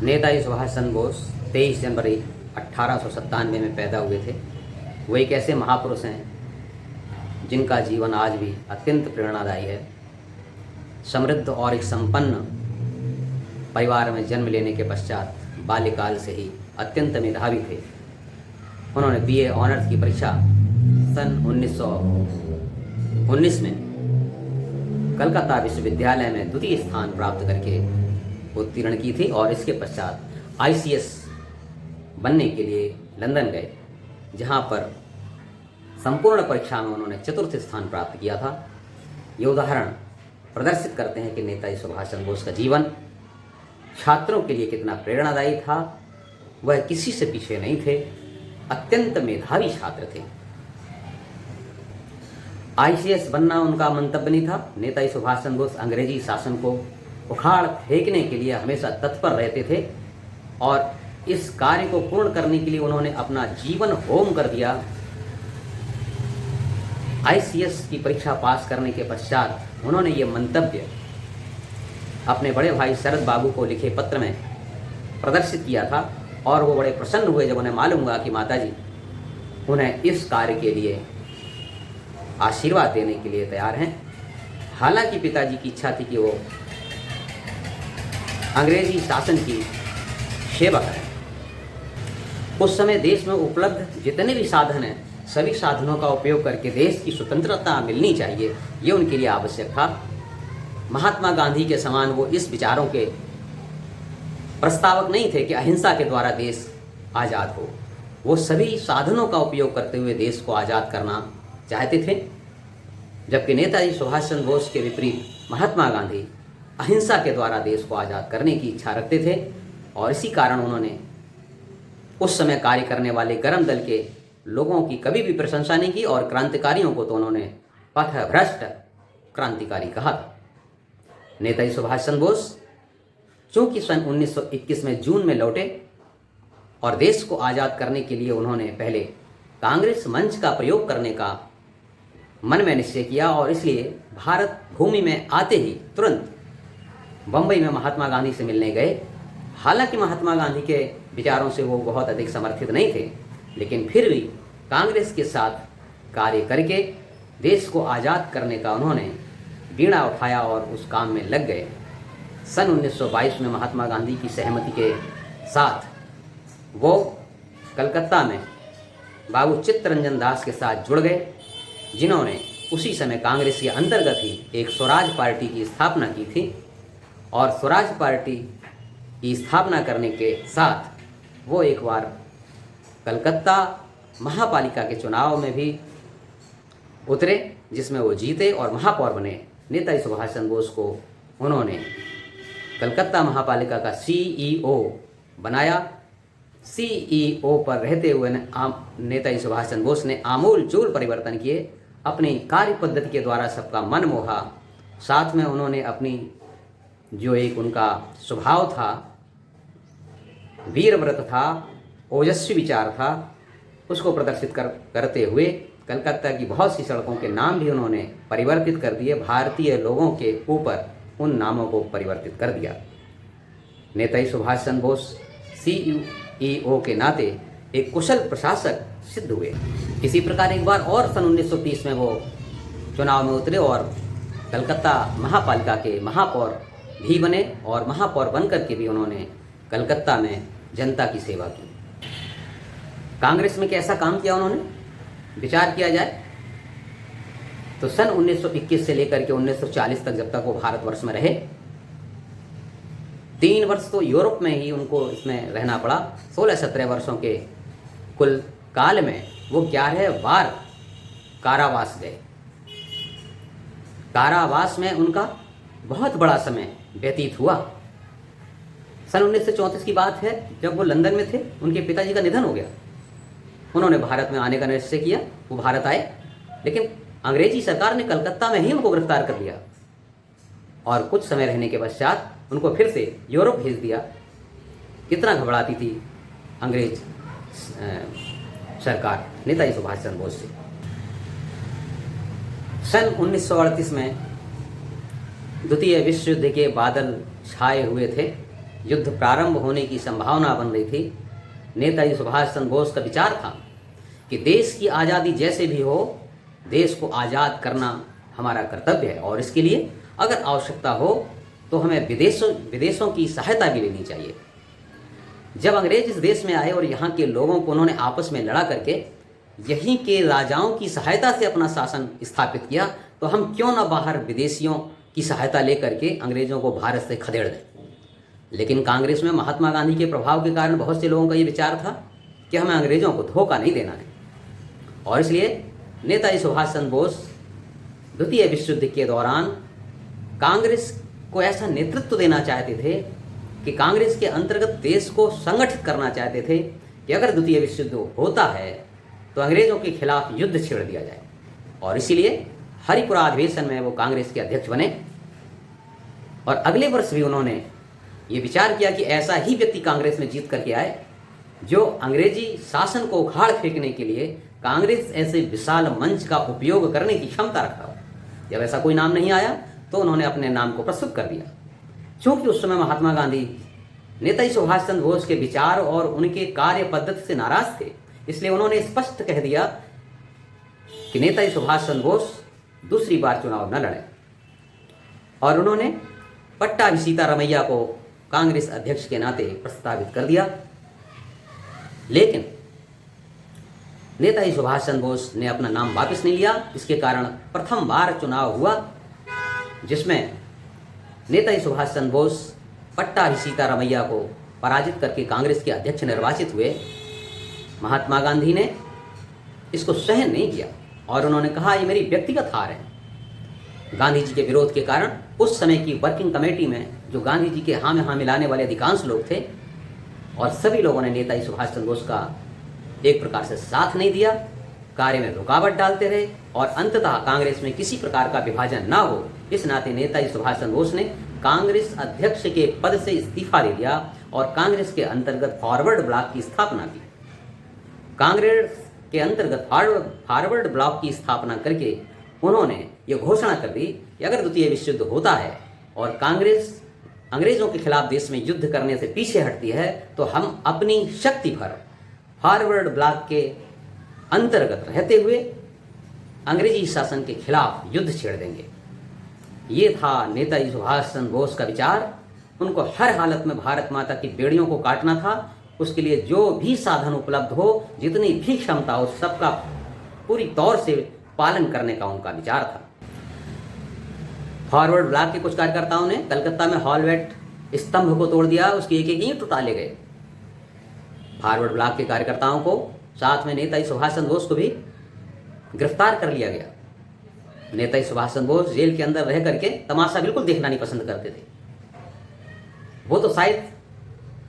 नेताजी सुभाष चंद्र बोस 23 जनवरी 1897 में पैदा हुए थे। वो एक ऐसे महापुरुष हैं जिनका जीवन आज भी अत्यंत प्रेरणादायी है। समृद्ध और एक संपन्न परिवार में जन्म लेने के पश्चात बाल्यकाल से ही अत्यंत मेधावी थे। उन्होंने बीए ऑनर्स की परीक्षा सन 1919 में कलकत्ता विश्वविद्यालय में द्वितीय स्थान प्राप्त करके उत्तीर्ण की थी और इसके पश्चात आईसीएस बनने के लिए लंदन गए, जहां पर संपूर्ण परीक्षा में उन्होंने चतुर्थ स्थान प्राप्त किया था। ये उदाहरण प्रदर्शित करते हैं कि नेताजी सुभाष चंद्र बोस का जीवन छात्रों के लिए कितना प्रेरणादायी था। वह किसी से पीछे नहीं थे, अत्यंत मेधावी छात्र थे। आईसीएस बनना उनका मंतव्य नहीं था। नेताजी सुभाष चंद्र बोस अंग्रेजी शासन को उखाड़ फेंकने के लिए हमेशा तत्पर रहते थे और इस कार्य को पूर्ण करने के लिए उन्होंने अपना जीवन होम कर दिया। आईसीएस की परीक्षा पास करने के पश्चात उन्होंने ये मंतव्य अपने बड़े भाई शरद बाबू को लिखे पत्र में प्रदर्शित किया था और वो बड़े प्रसन्न हुए जब उन्हें मालूम हुआ कि माताजी उन्हें इस कार्य के लिए आशीर्वाद देने के लिए तैयार हैं। हालांकि पिताजी की इच्छा थी कि वो अंग्रेजी शासन की सेवा करें। उस समय देश में उपलब्ध जितने भी साधन हैं, सभी साधनों का उपयोग करके देश की स्वतंत्रता मिलनी चाहिए, ये उनके लिए आवश्यक था। महात्मा गांधी के समान वो इस विचारों के प्रस्तावक नहीं थे कि अहिंसा के द्वारा देश आज़ाद हो। वो सभी साधनों का उपयोग करते हुए देश को आज़ाद करना चाहते थे, जबकि नेताजी सुभाष चंद्र बोस के विपरीत महात्मा गांधी अहिंसा के द्वारा देश को आज़ाद करने की इच्छा रखते थे। और इसी कारण उन्होंने उस समय कार्य करने वाले गरम दल के लोगों की कभी भी प्रशंसा नहीं की और क्रांतिकारियों को तो उन्होंने पथभ्रष्ट क्रांतिकारी कहा था। नेताजी सुभाष चंद्र बोस चूंकि सन 1921 में जून में लौटे और देश को आज़ाद करने के लिए उन्होंने पहले कांग्रेस मंच का प्रयोग करने का मन में निश्चय किया और इसलिए भारत भूमि में आते ही तुरंत बम्बई में महात्मा गांधी से मिलने गए। हालांकि महात्मा गांधी के विचारों से वो बहुत अधिक समर्थित नहीं थे, लेकिन फिर भी कांग्रेस के साथ कार्य करके देश को आज़ाद करने का उन्होंने बीड़ा उठाया और उस काम में लग गए। सन 1922 में महात्मा गांधी की सहमति के साथ वो कलकत्ता में बाबू चित्तरंजन दास के साथ जुड़ गए, जिन्होंने उसी समय कांग्रेस के अंतर्गत ही एक स्वराज पार्टी की स्थापना की थी। और स्वराज पार्टी की स्थापना करने के साथ वो एक बार कलकत्ता महापालिका के चुनाव में भी उतरे, जिसमें वो जीते और महापौर बने। नेताजी सुभाष चंद्र बोस को उन्होंने कलकत्ता महापालिका का सीईओ बनाया। सीईओ पर रहते हुए नेताजी सुभाष चंद्र बोस ने आमूल चूल परिवर्तन किए, अपनी कार्य पद्धति के द्वारा सबका मन मोहा। साथ में उन्होंने अपनी जो एक उनका स्वभाव था, वीरव्रत था, ओजस्वी विचार था, उसको प्रदर्शित करते हुए कलकत्ता की बहुत सी सड़कों के नाम भी उन्होंने परिवर्तित कर दिए। भारतीय लोगों के ऊपर उन नामों को परिवर्तित कर दिया। नेताजी सुभाष चंद्र बोस सीईओ के नाते एक कुशल प्रशासक सिद्ध हुए। इसी प्रकार एक बार और सन 1930 में वो चुनाव में उतरे और कलकत्ता महापालिका के महापौर भी बने और महापौर बनकर के भी उन्होंने कलकत्ता में जनता की सेवा की। कांग्रेस में कैसा काम किया उन्होंने, विचार किया जाए तो सन 1921 से लेकर के 1940 तक, जब तक वो भारतवर्ष में रहे, 3 वर्ष तो यूरोप में ही उनको इसमें रहना पड़ा। 16-17 वर्षों के कुल काल में वो 11 बार कारावास गए। कारावास में उनका बहुत बड़ा समय व्यतीत हुआ। सन 1934 की बात है, जब वो लंदन में थे, उनके पिताजी का निधन हो गया। उन्होंने भारत में आने का निश्चय किया, वो भारत आए, लेकिन अंग्रेजी सरकार ने कलकत्ता में ही उनको गिरफ्तार कर लिया और कुछ समय रहने के पश्चात उनको फिर से यूरोप भेज दिया। कितना घबराती थी अंग्रेज सरकार नेताजी सुभाष चंद्र बोस से। सन 1938 में द्वितीय विश्व युद्ध के बादल छाए हुए थे युद्ध प्रारंभ होने की संभावना बन रही थी, नेताजी सुभाष चंद्र बोस का विचार था कि देश की आज़ादी जैसे भी हो, देश को आज़ाद करना हमारा कर्तव्य है और इसके लिए अगर आवश्यकता हो तो हमें विदेशों की सहायता भी लेनी चाहिए। जब अंग्रेज इस देश में आए और यहाँ के लोगों को उन्होंने आपस में लड़ा करके यहीं के राजाओं की सहायता से अपना शासन स्थापित किया, तो हम क्यों ना बाहर विदेशियों की सहायता लेकर के अंग्रेजों को भारत से खदेड़ दें। लेकिन कांग्रेस में महात्मा गांधी के प्रभाव के कारण बहुत से लोगों का ये विचार था कि हमें अंग्रेजों को धोखा नहीं देना है, और इसलिए नेताजी सुभाष चंद्र बोस द्वितीय विश्व युद्ध के दौरान कांग्रेस को ऐसा नेतृत्व देना चाहते थे कि कांग्रेस के अंतर्गत देश को संगठित करना चाहते थे कि अगर द्वितीय विश्व युद्ध होता है तो अंग्रेजों के खिलाफ युद्ध छेड़ दिया जाए। और इसीलिए हरिपुरा अधिवेशन में वो कांग्रेस के अध्यक्ष बने और अगले वर्ष भी उन्होंने ये विचार किया कि ऐसा ही व्यक्ति कांग्रेस में जीत करके आए जो अंग्रेजी शासन को उखाड़ फेंकने के लिए कांग्रेस ऐसे विशाल मंच का उपयोग करने की क्षमता रखता हो। जब ऐसा कोई नाम नहीं आया तो उन्होंने अपने नाम को प्रस्तुत कर दिया। क्योंकि उस समय महात्मा गांधी नेताजी सुभाष चंद्र बोस के विचार और उनके कार्य पद्धति से नाराज थे, इसलिए उन्होंने स्पष्ट कह दिया कि नेताजी सुभाष चंद्र बोस दूसरी बार चुनाव न लड़े, और उन्होंने पट्टाभी सीतारामैया को कांग्रेस अध्यक्ष के नाते प्रस्तावित कर दिया। लेकिन नेताजी सुभाष चंद्र बोस ने अपना नाम वापस नहीं लिया। इसके कारण प्रथम बार चुनाव हुआ जिसमें नेताजी सुभाष चंद्र बोस पट्टाभी सीतारामैया को पराजित करके कांग्रेस के अध्यक्ष निर्वाचित हुए। महात्मा गांधी ने इसको सहन नहीं किया और उन्होंने कहा ये मेरी व्यक्तिगत हार है। गांधी जी के विरोध के कारण उस समय की वर्किंग कमेटी में जो गांधी जी के हाँ में हाँ मिलाने वाले अधिकांश लोग थे और सभी लोगों ने नेताजी सुभाष चंद्र बोस का एक प्रकार से साथ नहीं दिया, कार्य में रुकावट डालते रहे और अंततः कांग्रेस में किसी प्रकार का विभाजन ना हो, इस नाते नेताजी सुभाष चंद्र बोस ने कांग्रेस अध्यक्ष के पद से इस्तीफा दे दिया और कांग्रेस के अंतर्गत फॉरवर्ड ब्लॉक की स्थापना की। कांग्रेस के अंतर्गत फॉरवर्ड ब्लॉक की स्थापना करके उन्होंने ये घोषणा कर दी कि अगर द्वितीय विश्व युद्ध होता है और कांग्रेस अंग्रेजों के खिलाफ देश में युद्ध करने से पीछे हटती है तो हम अपनी शक्ति भर फॉरवर्ड ब्लॉक के अंतर्गत रहते हुए अंग्रेजी शासन के खिलाफ युद्ध छेड़ देंगे। ये था नेताजी सुभाष चंद्र बोस का विचार। उनको हर हालत में भारत माता की बेड़ियों को काटना था। उसके लिए जो भी साधन उपलब्ध हो, जितनी भी क्षमता हो, सबका पूरी तौर से पालन करने का उनका विचार था। फॉरवर्ड ब्लॉक के कुछ कार्यकर्ताओं ने कलकत्ता में हॉलवेट स्तंभ को तोड़ दिया, उसकी एक एक ईंट उठा ले गए। फॉरवर्ड ब्लॉक के कार्यकर्ताओं को, साथ में नेताजी सुभाष चंद्र बोस को भी गिरफ्तार कर लिया गया। नेताजी सुभाष चंद्र बोस जेल के अंदर रह करके तमाशा बिल्कुल देखना नहीं पसंद करते थे। वो तो शायद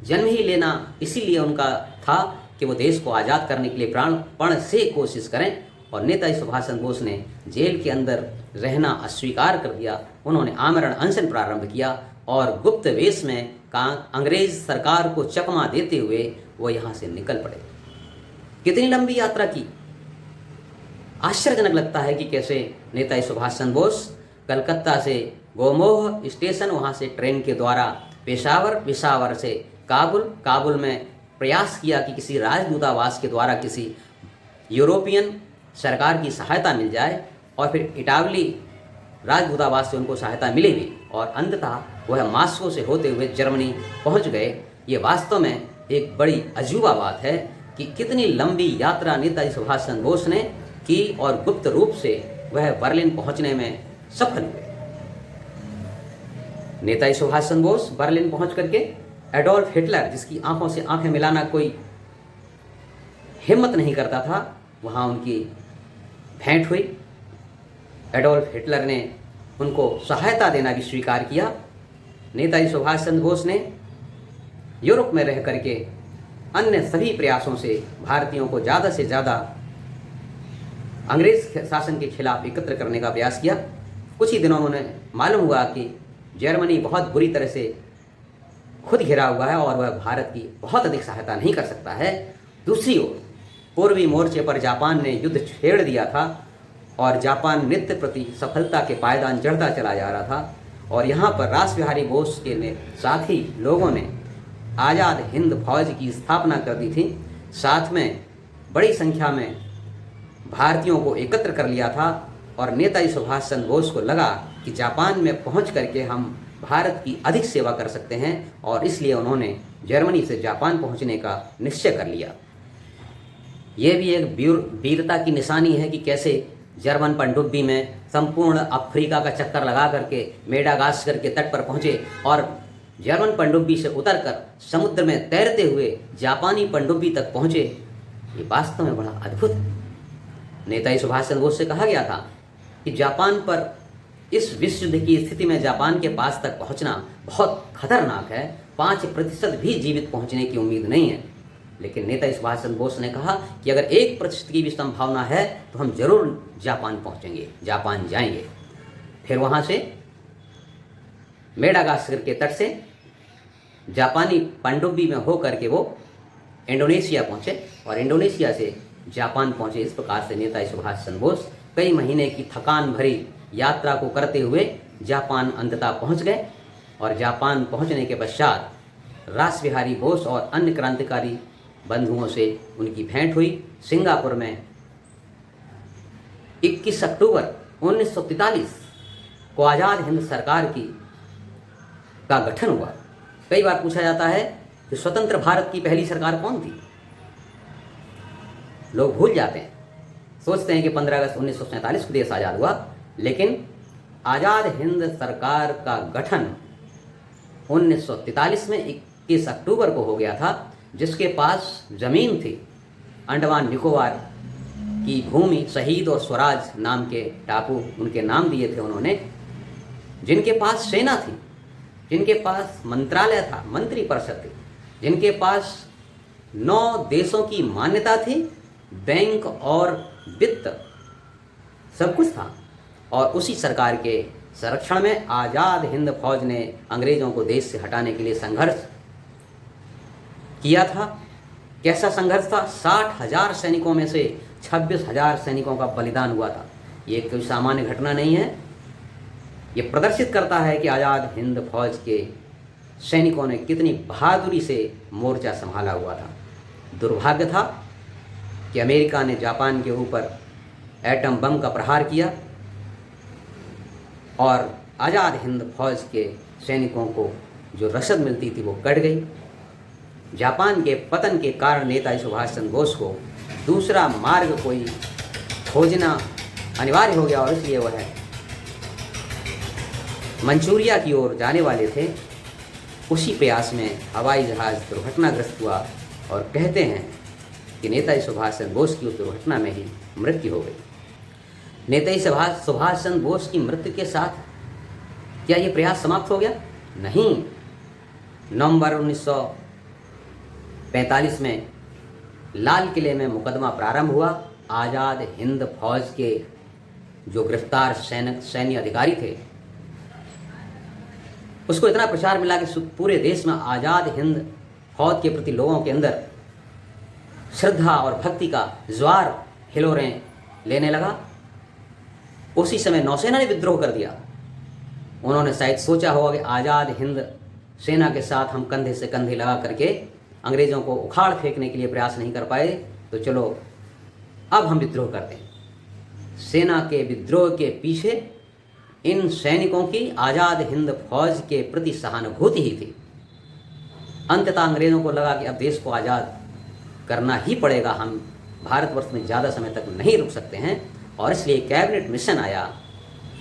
जन्म ही लेना इसीलिए उनका था कि वो देश को आज़ाद करने के लिए प्राणपण से कोशिश करें, और नेताजी सुभाष चंद्र बोस ने जेल के अंदर रहना अस्वीकार कर दिया। उन्होंने आमरण अनशन प्रारंभ किया और गुप्त वेश में अंग्रेज सरकार को चकमा देते हुए वो यहाँ से निकल पड़े। कितनी लंबी यात्रा की। आश्चर्यजनक लगता है कि कैसे नेताजी सुभाष चंद्र बोस कलकत्ता से गोमोह स्टेशन, वहाँ से ट्रेन के द्वारा पेशावर, पेशावर से काबुल, काबुल में प्रयास किया कि किसी राजदूतावास के द्वारा किसी यूरोपियन सरकार की सहायता मिल जाए, और फिर इटावली राजदूतावास से उनको सहायता मिली भी, और अंततः वह मास्को से होते हुए जर्मनी पहुंच गए। ये वास्तव में एक बड़ी अजूबा बात है कि कितनी लंबी यात्रा नेताजी सुभाष चंद्र बोस ने की और गुप्त रूप से वह बर्लिन पहुंचने में सफल हुए। नेताजी सुभाष चंद्र बोस बर्लिन पहुंच करके एडोल्फ हिटलर, जिसकी आंखों से आंखें मिलाना कोई हिम्मत नहीं करता था, वहां उनकी भेंट हुई। एडोल्फ हिटलर ने उनको सहायता देना भी स्वीकार किया। नेताजी सुभाष चंद्र बोस ने यूरोप में रह करके अन्य सभी प्रयासों से भारतीयों को ज़्यादा से ज़्यादा अंग्रेज शासन के खिलाफ एकत्र करने का प्रयास किया। कुछ ही दिनों में उन्हें मालूम हुआ कि जर्मनी बहुत बुरी तरह से खुद घिरा हुआ है और वह भारत की बहुत अधिक सहायता नहीं कर सकता है। दूसरी ओर पूर्वी मोर्चे पर जापान ने युद्ध छेड़ दिया था और जापान नित्य प्रति सफलता के पायदान चढ़ता चला जा रहा था, और यहाँ पर रास बिहारी बोस के साथी लोगों ने आज़ाद हिंद फौज की स्थापना कर दी थी। साथ में बड़ी संख्या में भारतीयों को एकत्र कर लिया था और नेताजी सुभाष चंद्र बोस को लगा कि जापान में पहुंच करके हम भारत की अधिक सेवा कर सकते हैं और इसलिए उन्होंने जर्मनी से जापान पहुंचने का निश्चय कर लिया। ये भी एक वीरता की निशानी है कि कैसे जर्मन पनडुब्बी में संपूर्ण अफ्रीका का चक्कर लगा करके मेडागास्कर के तट पर पहुंचे और जर्मन पनडुब्बी से उतरकर समुद्र में तैरते हुए जापानी पनडुब्बी तक पहुंचे। ये वास्तव में बड़ा अद्भुत है। नेताजी सुभाष चंद्र बोस से कहा गया था कि जापान पर इस विश्व युद्ध की स्थिति में जापान के पास तक पहुंचना बहुत खतरनाक है, 5% भी जीवित पहुंचने की उम्मीद नहीं है। लेकिन नेताजी सुभाष चंद्र बोस ने कहा कि अगर 1% की भी संभावना है तो हम जरूर जापान पहुंचेंगे, जापान जाएंगे। फिर वहां से मेडागास्कर के तट से जापानी पनडुब्बी में होकर के वो इंडोनेशिया पहुंचे और इंडोनेशिया से जापान पहुंचे। इस प्रकार से नेताजी सुभाष चंद्र बोस कई महीने की थकान भरी यात्रा को करते हुए जापान अंततः पहुंच गए और जापान पहुंचने के पश्चात रासबिहारी बोस और अन्य क्रांतिकारी बंधुओं से उनकी भेंट हुई। सिंगापुर में 21 अक्टूबर 1943 को आज़ाद हिंद सरकार का गठन हुआ। कई बार पूछा जाता है कि स्वतंत्र भारत की पहली सरकार कौन थी। लोग भूल जाते हैं, सोचते हैं कि 15 अगस्त 1947 को देश आज़ाद हुआ, लेकिन आज़ाद हिंद सरकार का गठन 1943 में 21 अक्टूबर को हो गया था। जिसके पास ज़मीन थी, अंडमान निकोबार की भूमि, शहीद और स्वराज नाम के टापू उनके नाम दिए थे उन्होंने, जिनके पास सेना थी, जिनके पास मंत्रालय था, मंत्री परिषद थी, जिनके पास 9 देशों की मान्यता थी, बैंक और वित्त सब कुछ था। और उसी सरकार के संरक्षण में आज़ाद हिंद फौज ने अंग्रेज़ों को देश से हटाने के लिए संघर्ष किया था। कैसा संघर्ष था? 60,000 सैनिकों में से 26,000 सैनिकों का बलिदान हुआ था। ये कोई सामान्य घटना नहीं है। ये प्रदर्शित करता है कि आज़ाद हिंद फौज के सैनिकों ने कितनी बहादुरी से मोर्चा संभाला हुआ था। दुर्भाग्य था कि अमेरिका ने जापान के ऊपर एटम बम का प्रहार किया और आज़ाद हिंद फौज के सैनिकों को जो रसद मिलती थी वो कट गई। जापान के पतन के कारण नेताजी सुभाष चंद्र बोस को दूसरा मार्ग कोई खोजना अनिवार्य हो गया और इसलिए वह मंचूरिया की ओर जाने वाले थे। उसी प्रयास में हवाई जहाज़ दुर्घटनाग्रस्त हुआ और कहते हैं कि नेताजी सुभाष चंद्र बोस की उस दुर्घटना में ही मृत्यु हो गई। नेताजी सुभाष चंद्र बोस की मृत्यु के साथ क्या ये प्रयास समाप्त हो गया? नहीं। नवंबर 1945 में लाल किले में मुकदमा प्रारंभ हुआ। आज़ाद हिंद फौज के जो गिरफ्तार सैन्य अधिकारी थे, उसको इतना प्रचार मिला कि पूरे देश में आज़ाद हिंद फौज के प्रति लोगों के अंदर श्रद्धा और भक्ति का ज्वार हिलोरें लेने लगा। उसी समय नौसेना ने विद्रोह कर दिया। उन्होंने शायद सोचा होगा कि आज़ाद हिंद सेना के साथ हम कंधे से कंधे लगा करके अंग्रेज़ों को उखाड़ फेंकने के लिए प्रयास नहीं कर पाए, तो चलो अब हम विद्रोह करते हैं। सेना के विद्रोह के पीछे इन सैनिकों की आज़ाद हिंद फौज के प्रति सहानुभूति ही थी। अंततः अंग्रेज़ों को लगा कि अब देश को आज़ाद करना ही पड़ेगा, हम भारतवर्ष में ज़्यादा समय तक नहीं रुक सकते हैं, और इसलिए कैबिनेट मिशन आया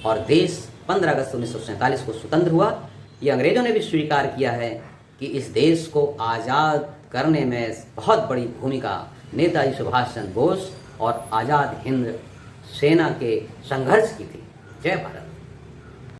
और देश 15 अगस्त 1947 को स्वतंत्र हुआ। ये अंग्रेज़ों ने भी स्वीकार किया है कि इस देश को आज़ाद करने में बहुत बड़ी भूमिका नेताजी सुभाष चंद्र बोस और आज़ाद हिंद सेना के संघर्ष की थी। जय भारत।